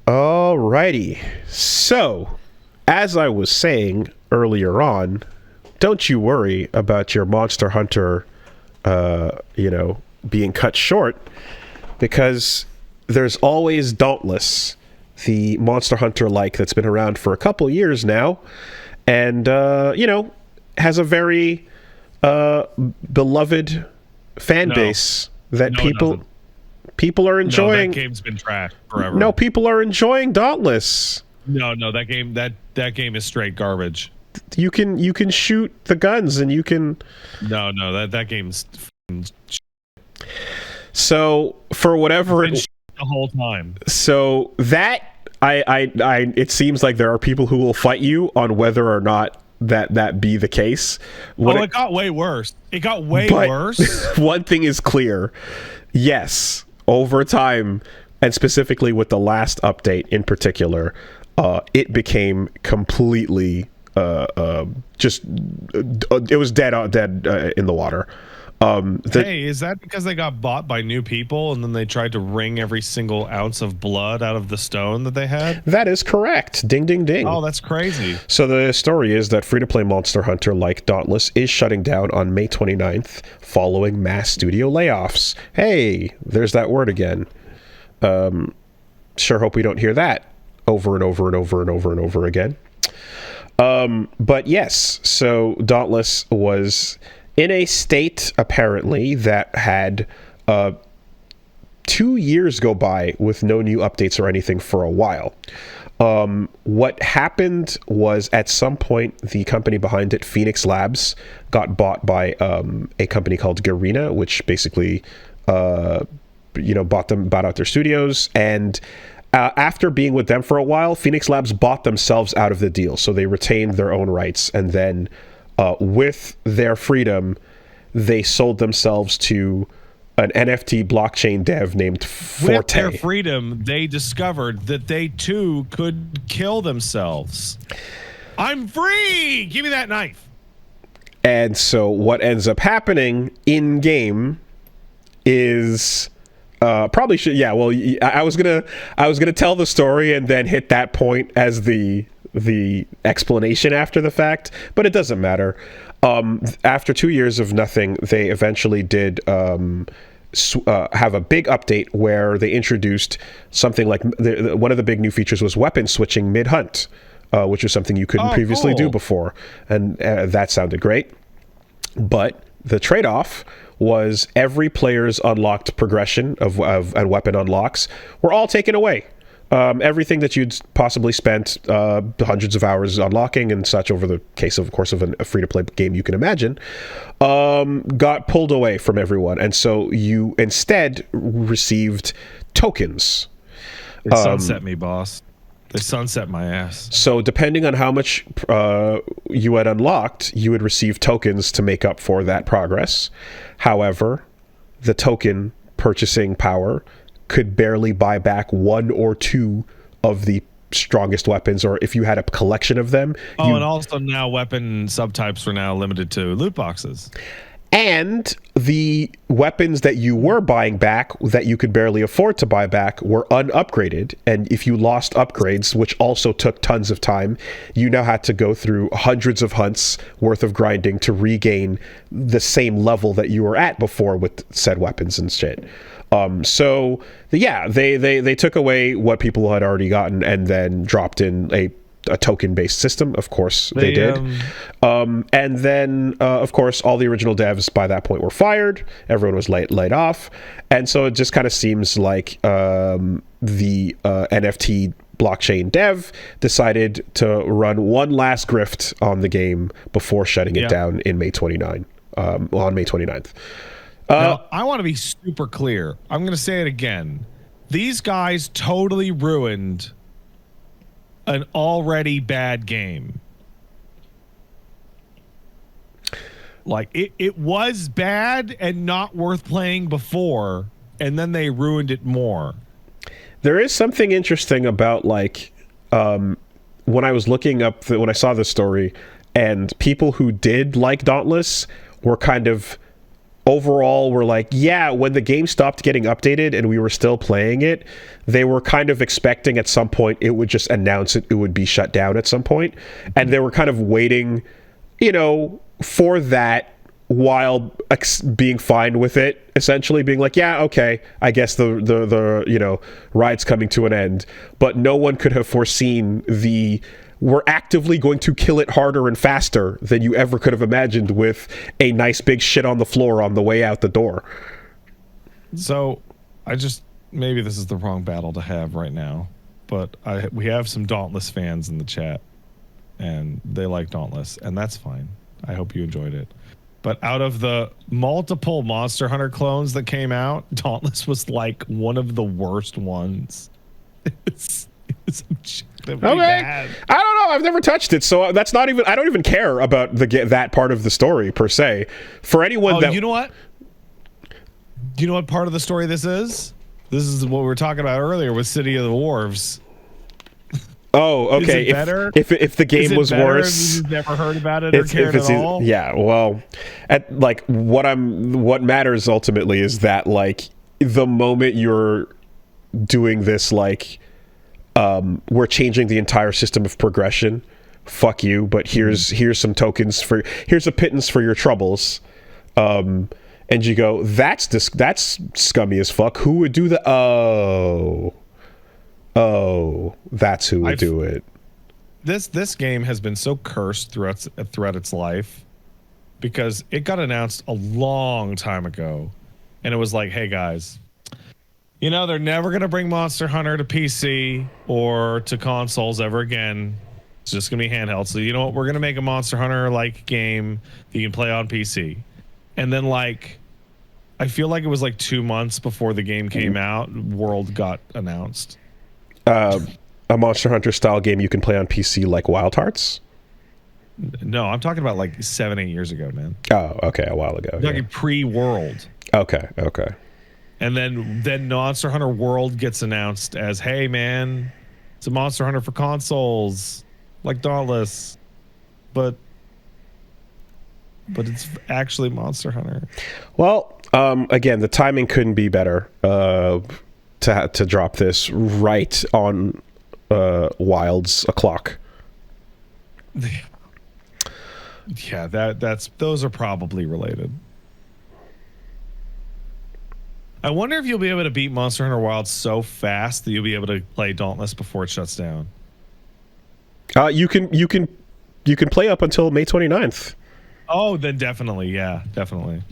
Alrighty. So, as I was saying earlier on, don't you worry about your Monster Hunter, being cut short, because there's always Dauntless, the Monster Hunter like that's been around for a couple years now, and has a very beloved fan base that No, it doesn't. people are enjoying. No, that game's been trashed forever. No, people are enjoying Dauntless. No, that game is straight garbage. You can shoot the guns, and you can. No, that game's So for whatever been the whole time. So that I it seems like there are people who will fight you on whether or not that be the case. It got way worse. It got way worse. One thing is clear. Yes, over time, and specifically with the last update in particular, it became completely it was dead in the water. Is that because they got bought by new people and then they tried to wring every single ounce of blood out of the stone that they had? That is correct. Ding, ding, ding. Oh, that's crazy. So the story is that free-to-play Monster Hunter like Dauntless is shutting down on May 29th following mass studio layoffs. Hey, there's that word again. Sure hope we don't hear that over and over and over and over and over again. But yes, so Dauntless was in a state, apparently, that had 2 years go by with no new updates or anything for a while. What happened was, at some point, the company behind it, Phoenix Labs, got bought by a company called Garena, which basically, bought out their studios. And after being with them for a while, Phoenix Labs bought themselves out of the deal. So they retained their own rights, and then with their freedom, they sold themselves to an NFT blockchain dev named Forte. With their freedom, they discovered that they too could kill themselves. I'm free! Give me that knife. And so what ends up happening in game is probably should I was gonna tell the story and then hit that point as the explanation after the fact, but it doesn't matter. After 2 years of nothing, they eventually did have a big update where they introduced something like one of the big new features was weapon switching mid-hunt, which was something you couldn't previously do before, and that sounded great. But the trade-off was every player's unlocked progression of and weapon unlocks were all taken away. Everything that you'd possibly spent hundreds of hours unlocking and such over the course of a free-to-play game you can imagine, got pulled away from everyone. And so you instead received tokens. They sunset me, boss. They sunset my ass. So depending on how much you had unlocked, you would receive tokens to make up for that progress. However, the token purchasing power could barely buy back one or two of the strongest weapons, or if you had a collection of them. And also now weapon subtypes are now limited to loot boxes. And the weapons that you were buying back that you could barely afford to buy back were unupgraded. And if you lost upgrades, which also took tons of time, you now had to go through hundreds of hunts worth of grinding to regain the same level that you were at before with said weapons and shit. They took away what people had already gotten and then dropped in a token-based system. Of course, they did. And then, of course, all the original devs by that point were fired. Everyone was laid off. And so it just kind of seems like the NFT blockchain dev decided to run one last grift on the game before shutting it down in May 29, on May 29th. Now, I want to be super clear. I'm going to say it again. These guys totally ruined an already bad game. Like, it was bad and not worth playing before, and then they ruined it more. There is something interesting about, like, when I was looking up, when I saw this story, and people who did like Dauntless were kind of overall were like, yeah, when the game stopped getting updated and we were still playing it, they were kind of expecting at some point it would just announce it would be shut down at some point. And they were kind of waiting, for that while being fine with it, essentially being like, yeah, okay, I guess the ride's coming to an end. But no one could have foreseen we're actively going to kill it harder and faster than you ever could have imagined with a nice big shit on the floor on the way out the door. So maybe this is the wrong battle to have right now, but we have some Dauntless fans in the chat, and they like Dauntless, and that's fine. I hope you enjoyed it. But out of the multiple Monster Hunter clones that came out, Dauntless was like one of the worst ones. It's okay. Bad. I don't know. I've never touched it, so that's not even. I don't even care about that part of the story per se. For anyone that you know what, part of the story this is. This is what we were talking about earlier with City of the Wharves. Oh, okay. If the game was worse, you've never heard about it or cared at all. Yeah, well, what matters ultimately is that like the moment you're doing this, like we're changing the entire system of progression. Fuck you, but here's some tokens here's a pittance for your troubles. And you go, that's scummy as fuck. Who would do that? Oh, that's who would do it. This game has been so cursed throughout its life because it got announced a long time ago, and it was like, hey guys, they're never gonna bring Monster Hunter to PC or to consoles ever again. It's just gonna be handheld. So you know what? We're gonna make a Monster Hunter like game that you can play on PC. And then I feel like it was like 2 months before the game came out, World got announced. A Monster Hunter style game you can play on PC like Wild Hearts? No, I'm talking about like 7-8 years ago, man. Oh, okay, a while ago. I'm talking pre-World. Okay. And then Monster Hunter World gets announced as, hey man, it's a Monster Hunter for consoles, like Dauntless, but it's actually Monster Hunter. Well, again, the timing couldn't be better to drop this right on Wild's o'clock. Yeah, those are probably related. I wonder if you'll be able to beat Monster Hunter Wild so fast that you'll be able to play Dauntless before it shuts down. You can play up until May 29th. Oh, then definitely, yeah, definitely.